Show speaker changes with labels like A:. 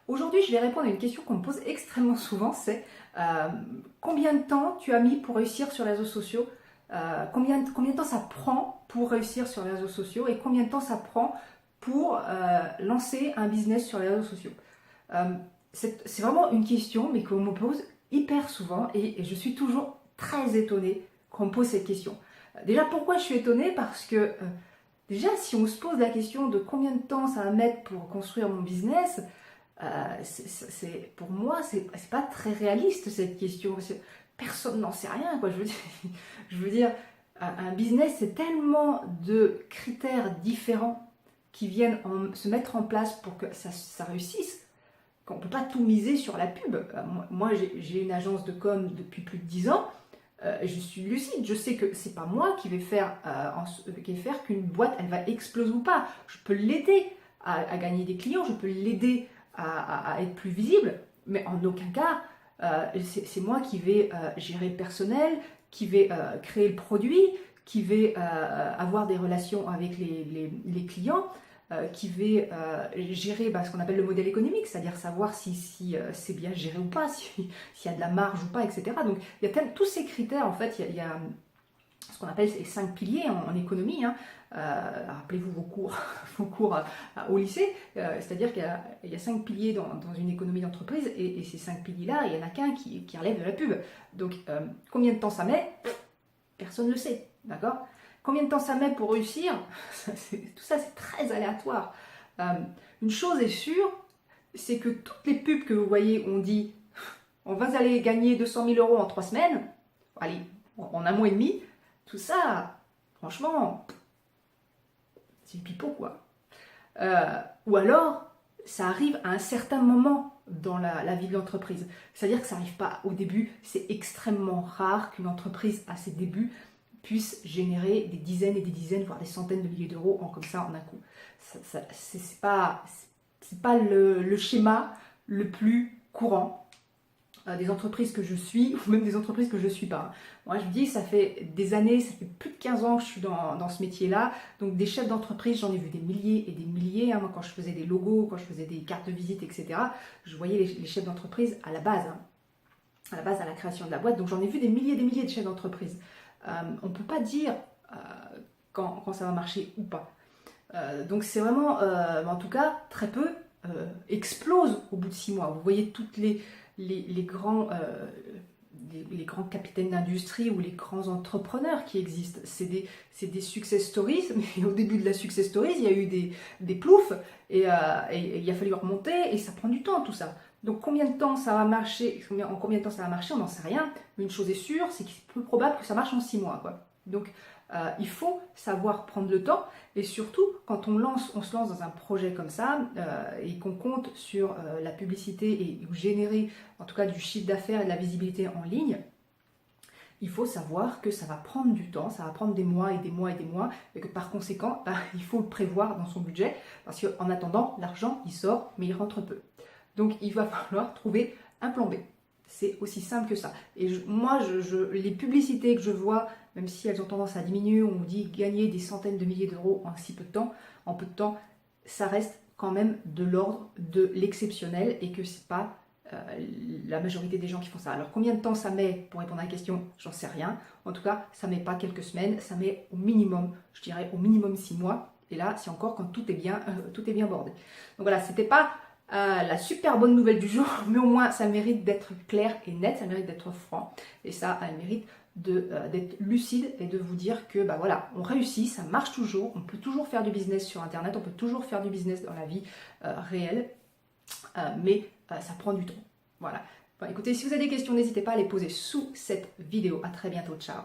A: Aujourd'hui, je vais répondre à une question qu'on me pose extrêmement souvent, c'est combien de temps tu as mis pour réussir sur les réseaux sociaux, combien de temps ça prend pour réussir sur les réseaux sociaux et combien de temps ça prend pour lancer un business sur les réseaux sociaux. C'est vraiment une question, mais qu'on me pose hyper souvent et je suis toujours très étonnée qu'on me pose cette question. Déjà, pourquoi je suis étonnée? Parce que déjà, si on se pose la question de combien de temps ça va mettre pour construire mon business, pour moi, c'est pas très réaliste cette question. Personne n'en sait rien, quoi. Je veux dire, un business, c'est tellement de critères différents qui viennent se mettre en place pour que ça réussisse, qu'on ne peut pas tout miser sur la pub. Moi, j'ai une agence de com depuis plus de 10 ans. Je suis lucide, je sais que c'est pas moi qui vais faire, qu'une boîte elle va exploser ou pas. Je peux l'aider à gagner des clients, je peux l'aider à être plus visible, mais en aucun cas c'est moi qui vais gérer le personnel, qui vais créer le produit, qui vais avoir des relations avec les clients, qui vais gérer ce qu'on appelle le modèle économique, c'est-à-dire savoir si c'est bien géré ou pas, s'il y a de la marge ou pas, etc. Donc il y a tous ces critères, en fait, il y a ce qu'on appelle les 5 piliers en économie. Hein. Rappelez-vous vos cours au lycée, c'est-à-dire qu'il y a 5 piliers dans une économie d'entreprise, et ces 5 piliers-là, il n'y en a qu'un qui relève de la pub. Donc combien de temps ça met? Personne ne le sait, d'accord? Combien de temps ça met pour réussir? Tout ça, c'est très aléatoire. Une chose est sûre, c'est que toutes les pubs que vous voyez, on dit on va aller gagner 200 000 euros en 3 semaines, allez, en un mois et demi, tout ça, franchement, c'est du pipeau, quoi. Ou alors, ça arrive à un certain moment dans la vie de l'entreprise. C'est-à-dire que ça n'arrive pas au début. C'est extrêmement rare qu'une entreprise, à ses débuts, puisse générer des dizaines et des dizaines, voire des centaines de milliers d'euros comme ça en un coup. C'est pas le schéma le plus courant des entreprises que je suis, ou même des entreprises que je ne suis pas. Moi, je vous dis, ça fait des années, ça fait plus de 15 ans que je suis dans ce métier-là. Donc, des chefs d'entreprise, j'en ai vu des milliers et des milliers. Hein. Moi, quand je faisais des logos, quand je faisais des cartes de visite, etc., je voyais les chefs d'entreprise à la base. Hein. À la base, à la création de la boîte. Donc, j'en ai vu des milliers et des milliers de chefs d'entreprise. On ne peut pas dire quand ça va marcher ou pas. Donc, c'est vraiment, en tout cas, très peu explosent au bout de 6 mois. Vous voyez toutes les grands capitaines d'industrie ou les grands entrepreneurs qui existent. C'est des success stories, mais au début de la success stories, il y a eu des ploufs et il a fallu remonter et ça prend du temps tout ça. Donc combien de temps ça va marcher, en combien de temps ça va marcher, on n'en sait rien. Mais une chose est sûre, c'est qu'il est peu probable que ça marche en 6 mois, quoi. Donc il faut savoir prendre le temps, et surtout quand on se lance dans un projet comme ça et qu'on compte sur la publicité et générer en tout cas du chiffre d'affaires et de la visibilité en ligne. Il faut savoir que ça va prendre du temps, ça va prendre des mois et des mois et des mois, et que par conséquent, il faut le prévoir dans son budget, parce qu'en attendant, l'argent, il sort, mais il rentre peu. Donc il va falloir trouver un plan B. C'est aussi simple que ça. Et les publicités que je vois, même si elles ont tendance à diminuer, on me dit gagner des centaines de milliers d'euros en si peu de temps, ça reste quand même de l'ordre de l'exceptionnel, et que c'est pas la majorité des gens qui font ça. Alors combien de temps ça met pour répondre à la question, j'en sais rien. En tout cas, ça met pas quelques semaines, ça met au minimum, je dirais au minimum 6 mois. Et là, c'est encore quand tout est bien bordé. Donc voilà, c'était pas la super bonne nouvelle du jour, mais au moins ça mérite d'être clair et net, ça mérite d'être franc, et ça mérite d'être lucide et de vous dire que voilà, on réussit, ça marche toujours, on peut toujours faire du business sur internet, on peut toujours faire du business dans la vie réelle, mais ça prend du temps. Voilà. Bon, écoutez, si vous avez des questions, n'hésitez pas à les poser sous cette vidéo. À très bientôt, ciao.